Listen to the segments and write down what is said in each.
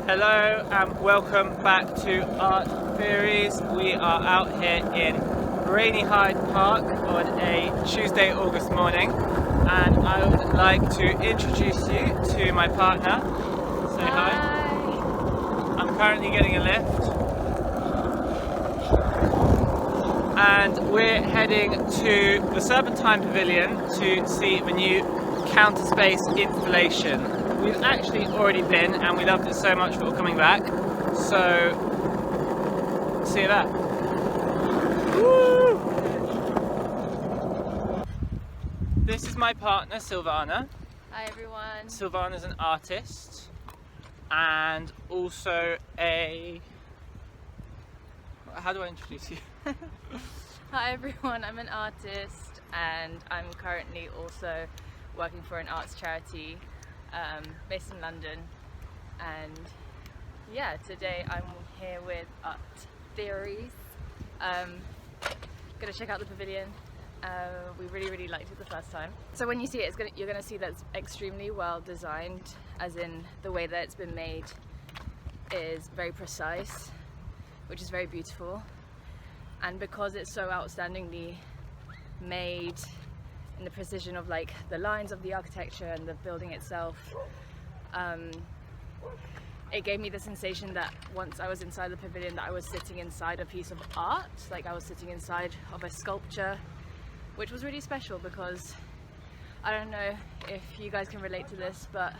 Hello and welcome back to Art Theories. We are out here in rainy Hyde Park on a Tuesday, August morning, and I would like to introduce you to my partner. Say hi. I'm currently getting a lift, and we're heading to the Serpentine Pavilion to see the new Counterspace installation. We've actually already been and we loved it so much that we're coming back, so see you there. Woo! This is my partner Silvana. Hi everyone. Silvana's an artist and also a... How do I introduce you? Hi everyone, I'm an artist and I'm currently also working for an arts charity based in London, and yeah, today I'm here with Art Theories. Gonna check out the pavilion. We really liked it the first time. So when you see it, you're gonna see that it's extremely well designed, as in the way that it's been made is very precise, which is very beautiful. And because it's so outstandingly made in the precision of like the lines of the architecture and the building itself, it gave me the sensation that once I was inside the pavilion that I was sitting inside a piece of art, like I was sitting inside of a sculpture, which was really special because I don't know if you guys can relate to this, but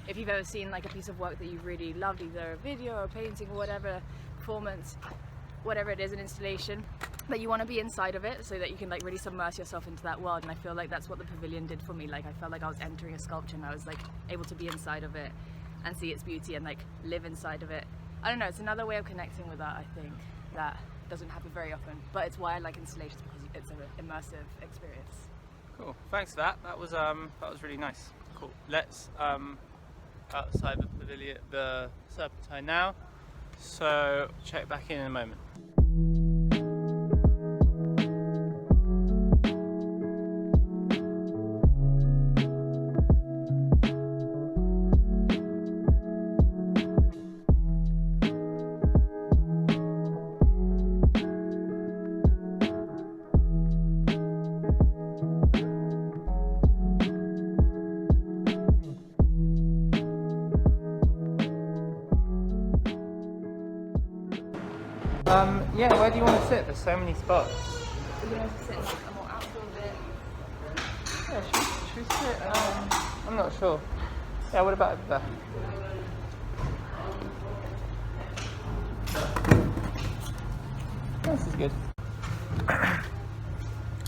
if you've ever seen like a piece of work that you really loved, either a video or a painting or whatever, performance, whatever it is, an installation, that you want to be inside of it so that you can like really submerge yourself into that world. And I feel like that's what the pavilion did for me. Like I felt like I was entering a sculpture and I was like able to be inside of it and see its beauty and like live inside of it. I don't know, it's another way of connecting with art, I think, that doesn't happen very often, but it's why I like installations, because it's an immersive experience. Cool, thanks for that. That was really nice. Cool. Let's outside the pavilion, the Serpentine now. So check back in a moment. Yeah, where do you want to sit? There's so many spots. Do you want to sit a more outdoor bit? Yeah, should we sit? I'm not sure. Yeah, what about over there? This is good.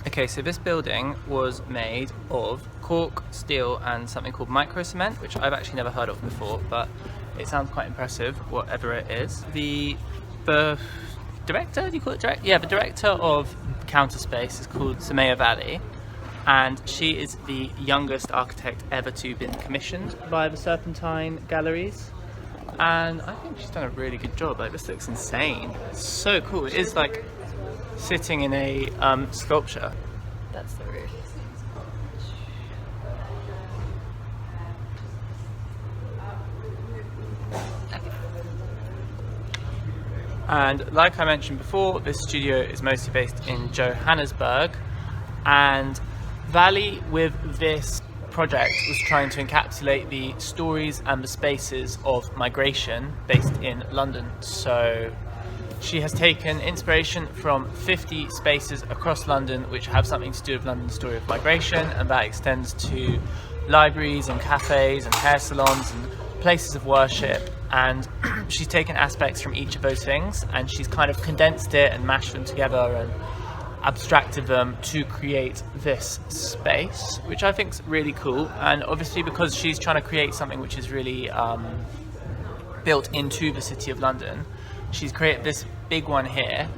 Okay, so this building was made of cork, steel and something called micro cement, which I've actually never heard of before, but it sounds quite impressive, whatever it is. The director, do you call it director? Yeah, the director of Counterspace is called Samaya Valley, and she is the youngest architect ever to be commissioned by the Serpentine Galleries, and I think she's done a really good job. Like, this looks insane. It's so cool. It is like sitting in a sculpture. That's the roof. And like I mentioned before, this studio is mostly based in Johannesburg, and Valley with this project was trying to encapsulate the stories and the spaces of migration based in London. So she has taken inspiration from 50 spaces across London which have something to do with London's story of migration, and that extends to libraries and cafes and hair salons and places of worship, and she's taken aspects from each of those things and she's kind of condensed it and mashed them together and abstracted them to create this space, which I think is really cool. And obviously because she's trying to create something which is really built into the City of London, she's created this big one here,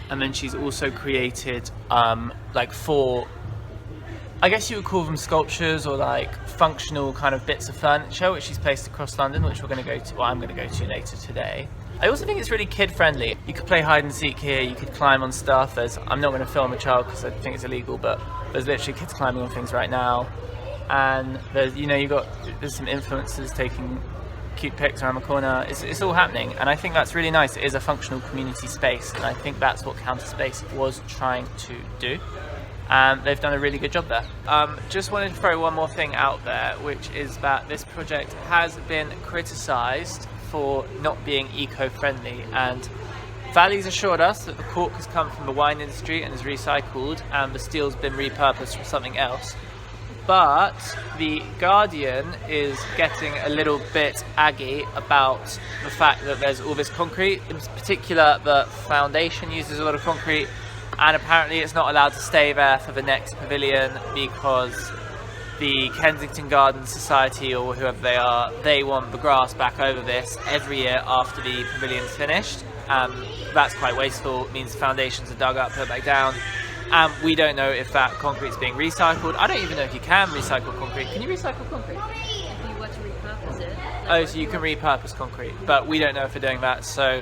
and then she's also created like 4, I guess you would call them sculptures or like functional kind of bits of furniture, which she's placed across London, which we're going to go to, well, I'm going to go to later today. I also think it's really kid friendly. You could play hide and seek here, you could climb on stuff. I'm not going to film a child because I think it's illegal, but there's literally kids climbing on things right now. And there's, you know, there's some influencers taking cute pics around the corner. It's all happening, and I think that's really nice. It is a functional community space, and I think that's what Counterspace was trying to do. They've done a really good job there. Just wanted to throw one more thing out there, which is that this project has been criticised for not being eco-friendly, and Valley's assured us that the cork has come from the wine industry and is recycled, and the steel's been repurposed for something else. But the Guardian is getting a little bit aggy about the fact that there's all this concrete. In particular, the foundation uses a lot of concrete, and apparently it's not allowed to stay there for the next pavilion because the Kensington Gardens Society, or whoever they are, they want the grass back over this every year after the pavilion's finished. That's quite wasteful. It means the foundations are dug up, put back down. We don't know if that concrete's being recycled. I don't even know if you can recycle concrete. Can you recycle concrete? If you were to repurpose it. Oh, so you can repurpose concrete, but we don't know if we're doing that. So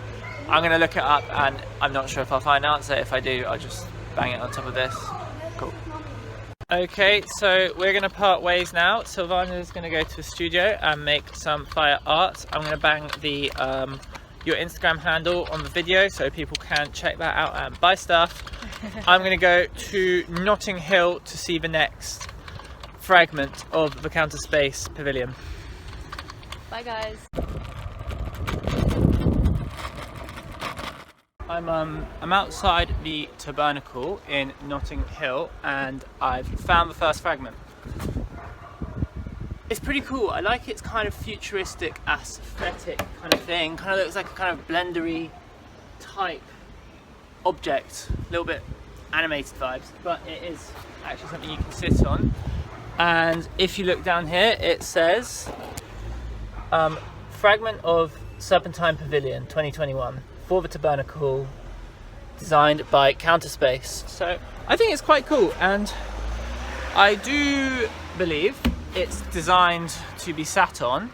I'm going to look it up, and I'm not sure if I'll find an answer. If I do, I'll just bang it on top of this. Cool. Okay, so we're going to part ways now. Sylvana's going to go to the studio and make some fire art. I'm going to bang the your Instagram handle on the video so people can check that out and buy stuff. I'm going to go to Notting Hill to see the next fragment of the Counterspace Pavilion. Bye guys. I'm outside the Tabernacle in Notting Hill, and I've found the first fragment. It's pretty cool. I like its kind of futuristic aesthetic kind of thing. Kind of looks like a kind of blendery type object, a little bit animated vibes, but it is actually something you can sit on. And if you look down here, it says Fragment of Serpentine Pavilion 2021 for the Tabernacle, designed by Counterspace. So I think it's quite cool, and I do believe it's designed to be sat on,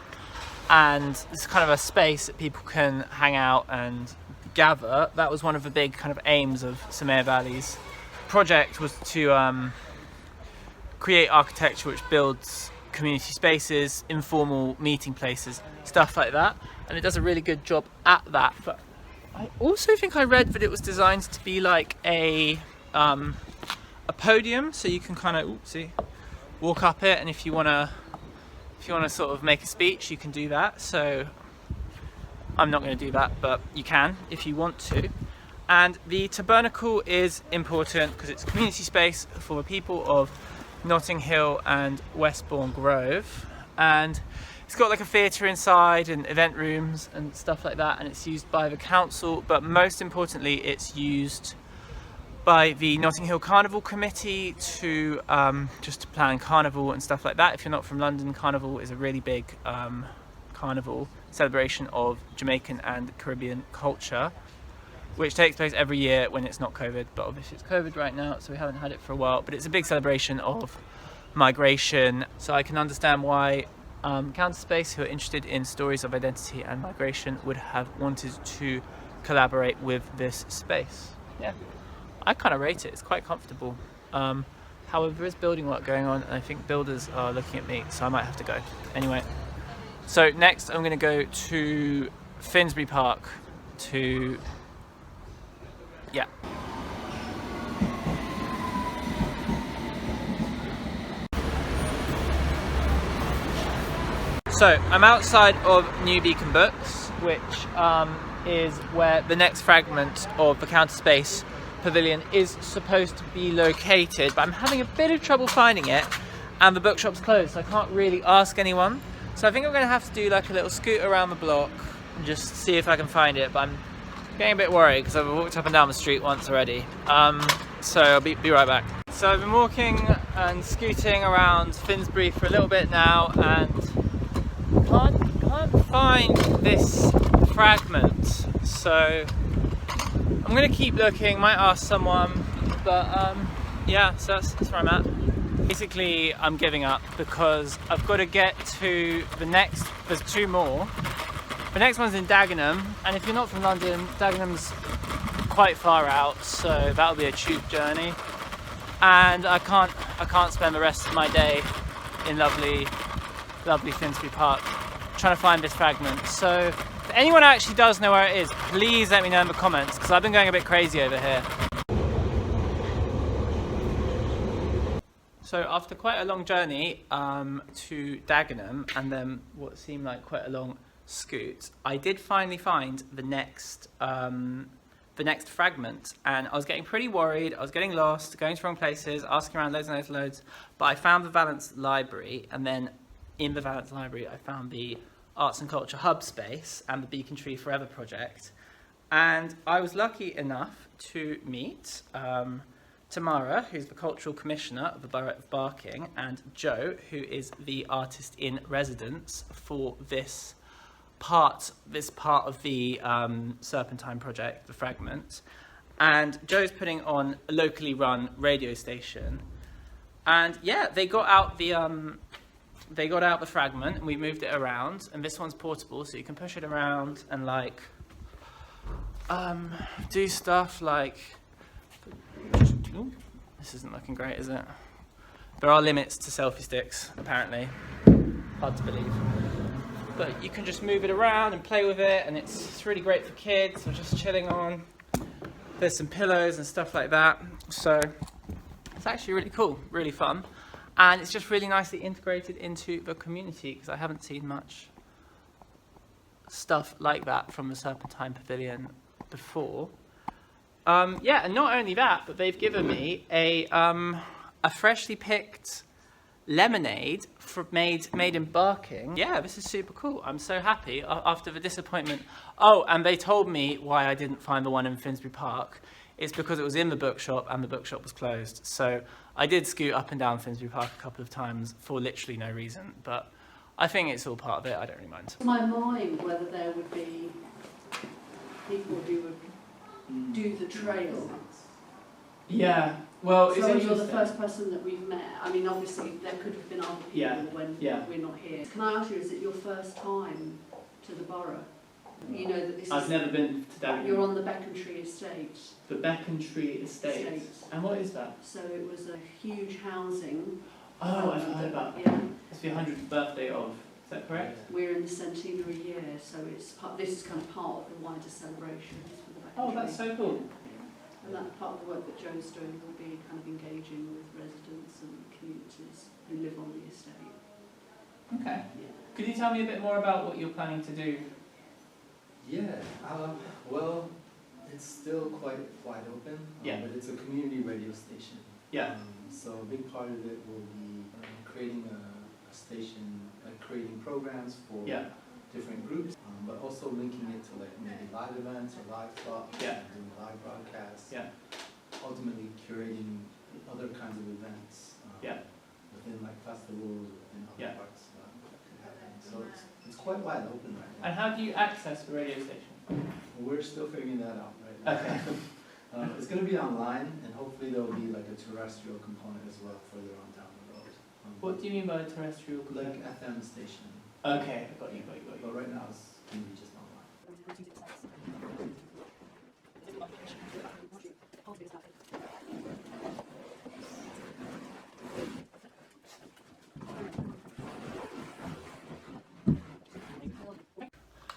and it's kind of a space that people can hang out and gather. That was one of the big kind of aims of Samir Valley's project, was to create architecture which builds community spaces, informal meeting places, stuff like that, and it does a really good job at that. But I also think I read that it was designed to be like a podium, so you can kind of walk up it, and if you want to sort of make a speech, you can do that. So I'm not going to do that, but you can if you want to. And the Tabernacle is important because it's a community space for the people of Notting Hill and Westbourne Grove, and it's got like a theatre inside and event rooms and stuff like that, and it's used by the council, but most importantly it's used by the Notting Hill Carnival Committee to just to plan carnival and stuff like that. If you're not from London, carnival is a really big carnival celebration of Jamaican and Caribbean culture, which takes place every year when it's not COVID, but obviously it's COVID right now, so we haven't had it for a while. But it's a big celebration of migration, so I can understand why Counterspace, who are interested in stories of identity and migration, would have wanted to collaborate with this space. Yeah, I kind of rate it. It's quite comfortable. However, there is building work going on, and I think builders are looking at me, so I might have to go. Anyway, so next I'm going to go to Finsbury Park to... yeah. So I'm outside of New Beacon Books, which is where the next fragment of the Counterspace Pavilion is supposed to be located, but I'm having a bit of trouble finding it, and the bookshop's closed, so I can't really ask anyone. So I think I'm going to have to do like a little scoot around the block and just see if I can find it, but I'm getting a bit worried because I've walked up and down the street once already. So I'll be right back. So I've been walking and scooting around Finsbury for a little bit now, and can't find this fragment. So I'm gonna keep looking, might ask someone, but yeah, so that's where I'm at. Basically, I'm giving up because I've got to get to the next, there's two more. The next one's in Dagenham, and if you're not from London, Dagenham's quite far out, so that'll be a tube journey. And I can't spend the rest of my day in lovely Finsbury Park trying to find this fragment. So if anyone actually does know where it is, please let me know in the comments, because I've been going a bit crazy over here. So after quite a long journey to Dagenham, and then what seemed like quite a long scoot, I did finally find the next fragment, and I was getting pretty worried. I was getting lost, going to wrong places, asking around loads and loads, but I found the Valence Library, and then in the Valence Library I found the Arts and Culture Hub space and the Beacon Tree Forever project, and I was lucky enough to meet Tamara, who's the Cultural Commissioner of the Borough of Barking, and Joe, who is the artist in residence for this part of the Serpentine project, the Fragment. And Joe's putting on a locally run radio station. And yeah, they got out the Fragment, and we moved it around. And this one's portable, so you can push it around and like do stuff like. Ooh, this isn't looking great, is it? There are limits to selfie sticks, apparently. Hard to believe. But you can just move it around and play with it, and it's really great for kids or just chilling on. There's some pillows and stuff like that. So it's actually really cool, really fun. And it's just really nicely integrated into the community, because I haven't seen much stuff like that from the Serpentine Pavilion before. Yeah, and not only that, but they've given me a freshly picked lemonade made in Barking. Yeah, this is super cool. I'm so happy after the disappointment. Oh, and they told me why I didn't find the one in Finsbury Park. It's because it was in the bookshop and the bookshop was closed. So I did scoot up and down Finsbury Park a couple of times for literally no reason, but I think it's all part of it. I don't really mind. My mind whether there would be people who would do the trail. Yeah, well, it's so interesting. you're the first person that we've met. I mean, obviously there could have been other people when we're not here. Can I ask you, is it your first time to the borough? You know that this I've never been to Dagenham. You're on the Beacon Tree estate. The Beacon Tree estate. And what is that? So it was a huge housing. Oh, I've heard about that. Yeah. It's the 100th birthday of. Is that correct? We're in the centenary year, so it's this is kind of part of the wider celebrations for the Beacon Tree. Oh, that's so cool. And that part of the work that Joe's doing will be kind of engaging with residents and communities who live on the estate. Okay. Yeah. Could you tell me a bit more about what you're planning to do? Yeah, well, it's still quite wide open, but it's a community radio station. Yeah. So a big part of it will be creating a station, like creating programs for different groups, but also linking it to like maybe live events or live talks, doing live broadcasts. Yeah. Ultimately curating other kinds of events. Within like festivals, within other parts. So it's quite wide open right now. And how do you access the radio station? We're still figuring that out right now. Okay. It's going to be online, and hopefully there will be like a terrestrial component as well further on down the road. What do you mean by a terrestrial component? Like FM station. Okay, got you. But right now it's going to be just online.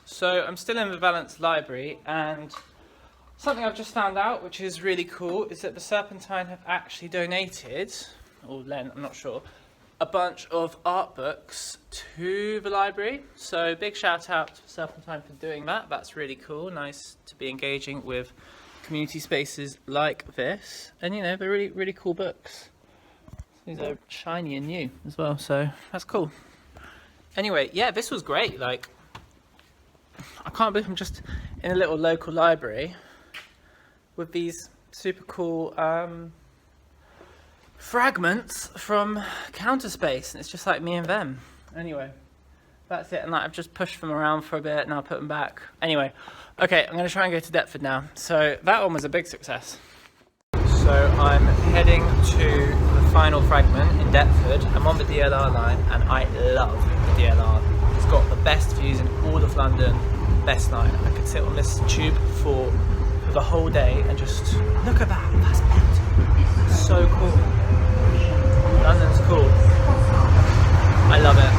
So I'm still in the Valence Library, and something I've just found out, which is really cool, is that the Serpentine have actually donated, or lent, I'm not sure, a bunch of art books to the library. So big shout out to Serpentine for doing that. That's really cool. Nice to be engaging with community spaces like this. And you know, they're really, really cool books. These are shiny and new as well, so that's cool. Anyway, yeah, this was great. Like, I can't believe I'm just in a little local library with these super cool fragments from Counterspace, and it's just like me and them. Anyway, that's it, and like, I've just pushed them around for a bit and I'll put them back. Anyway, okay, I'm going to try and go to Deptford now. So that one was a big success. So I'm heading to the final fragment in Deptford. I'm on the DLR line, and I love the DLR. It's got the best views in all of London, best line. I could sit on this tube for the whole day and just look at that. That's beautiful. So cool. London's cool. I love it.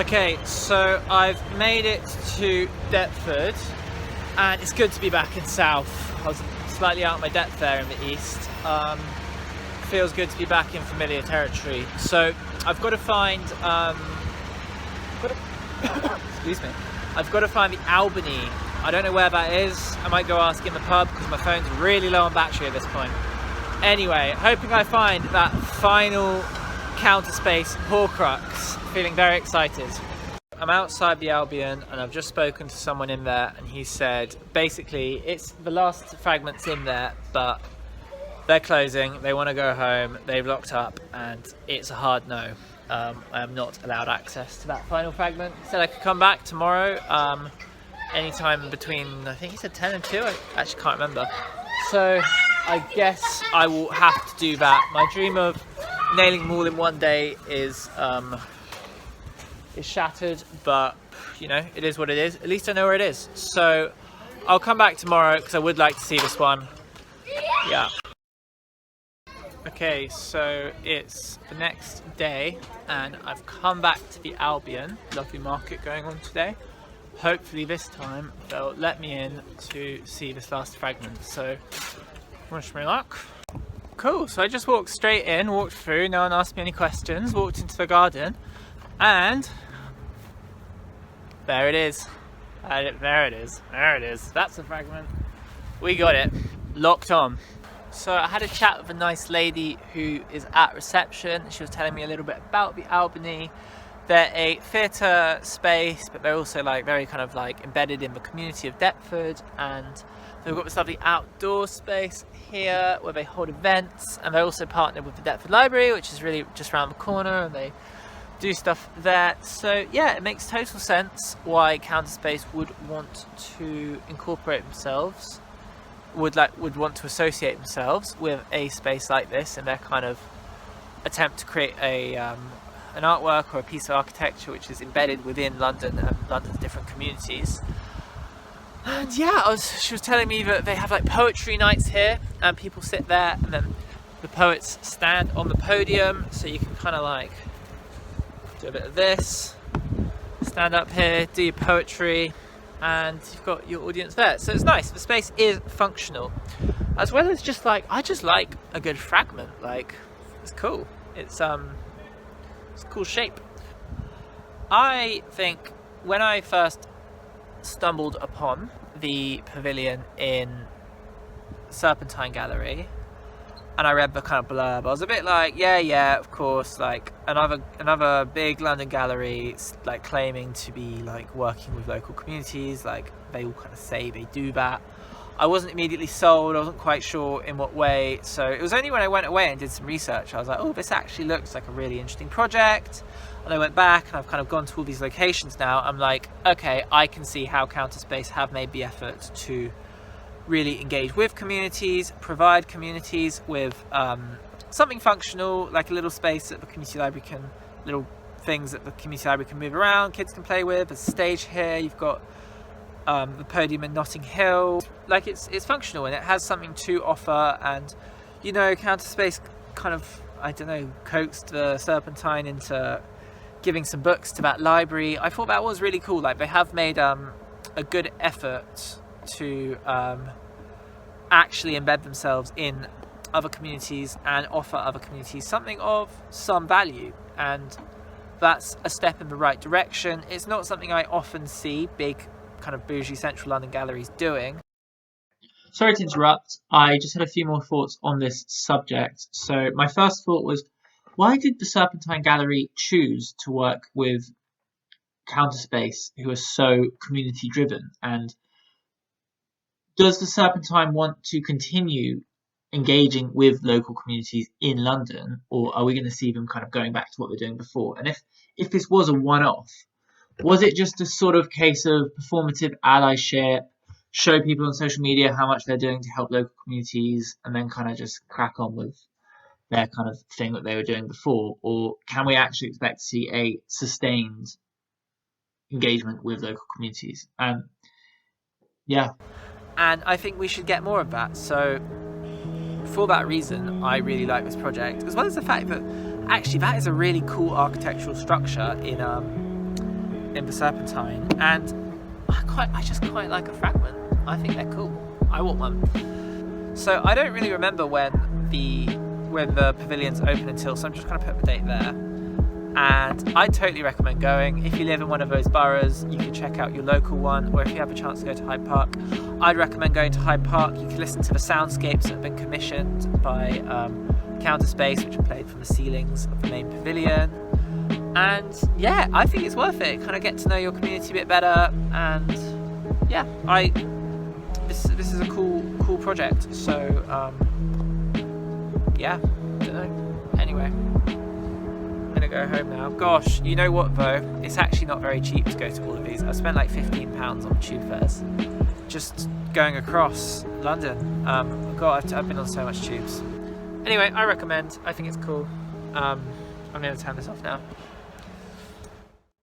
Okay, so I've made it to Deptford, and it's good to be back in South. I was slightly out of my depth there in the East. Feels good to be back in familiar territory. So I've got to find, excuse me, I've got to find the Albany. I don't know where that is. I might go ask in the pub because my phone's really low on battery at this point. Anyway, hoping I find that final Counterspace Horcrux. Feeling very excited. I'm outside the Albion and I've just spoken to someone in there, and he said basically it's the last Fragments in there, but they're closing, they want to go home, they've locked up, and it's a hard no. I am not allowed access to that final Fragment. He said I could come back tomorrow, anytime between, I think he said 10 and 2, I actually can't remember. So I guess I will have to do that. My dream of nailing them all in one day is shattered, but you know, it is what it is. At least I know where it is. So I'll come back tomorrow because I would like to see this one. Yeah. Okay, so it's the next day and I've come back to the Albion. Lovely market going on today. Hopefully this time they'll let me in to see this last Fragment. So wish me luck. Cool, so I just walked straight in, walked through, no one asked me any questions, walked into the garden, and there it is. There it is. That's a Fragment. We got it. Locked on. So I had a chat with a nice lady who is at reception. She was telling me a little bit about the Albany. They're a theatre space, but they're also like very kind of like embedded in the community of Deptford, and they've got this lovely outdoor space here where they hold events, and they're also partnered with the Deptford Library, which is really just around the corner, and they do stuff there. So yeah, it makes total sense why Counterspace would want to incorporate themselves, would want to associate themselves with a space like this in their kind of attempt to create a an artwork or a piece of architecture which is embedded within London and London's different communities. And yeah, she was telling me that they have like poetry nights here, and people sit there and then the poets stand on the podium, so you can kind of like do a bit of this, stand up here, do your poetry, and you've got your audience there. So it's nice, the space is functional, as well as just like, I just like a good Fragment, like it's cool, it's a cool shape. I think when I first stumbled upon the pavilion in Serpentine Gallery and I read the kind of blurb, I was a bit like, yeah, of course, like another big London gallery, like claiming to be like working with local communities, like they all kind of say they do that. I wasn't immediately sold, I wasn't quite sure in what way, so it was only when I went away and did some research I was like, oh, this actually looks like a really interesting project. And I went back and I've kind of gone to all these locations now. I'm like, okay, I can see how Counterspace have made the effort to really engage with communities, provide communities with something functional, like a little space that the community library can, little things that the community library can move around, kids can play with. There's a stage here, you've got the podium in Notting Hill. Like it's functional and it has something to offer, and you know, Counterspace kind of, I don't know, coaxed the Serpentine into giving some books to that library. I thought that was really cool. Like they have made a good effort to actually embed themselves in other communities and offer other communities something of some value, and that's a step in the right direction. It's not something I often see big kind of bougie central London galleries doing. Sorry to interrupt, I just had a few more thoughts on this subject. So my first thought was, why did the Serpentine Gallery choose to work with Counterspace, who are so community driven? And does the Serpentine want to continue engaging with local communities in London, or are we going to see them kind of going back to what they're doing before? And if this was a one-off, was it just a sort of case of performative allyship, show people on social media how much they're doing to help local communities, and then kind of just crack on with their kind of thing that they were doing before? Or can we actually expect to see a sustained engagement with local communities? Yeah. And I think we should get more of that. So for that reason, I really like this project, as well as the fact that actually that is a really cool architectural structure in in the Serpentine, and I just quite like a Fragment. I think they're cool. I want one. So I don't really remember when the pavilion's open until, so I'm just going to put the date there. And I totally recommend going. If you live in one of those boroughs, you can check out your local one, or if you have a chance to go to Hyde Park, I'd recommend going to Hyde Park. You can listen to the soundscapes that have been commissioned by Counterspace, which are played from the ceilings of the main pavilion. And yeah, I think it's worth it. Kind of get to know your community a bit better, and yeah, this is a cool project. So yeah, don't know. Anyway, I'm gonna go home now. Gosh, you know what though? It's actually not very cheap to go to all of these. I spent like £15 on tube fares just going across London. God, I've been on so much tubes. Anyway, I recommend. I think it's cool. I'm gonna turn this off now.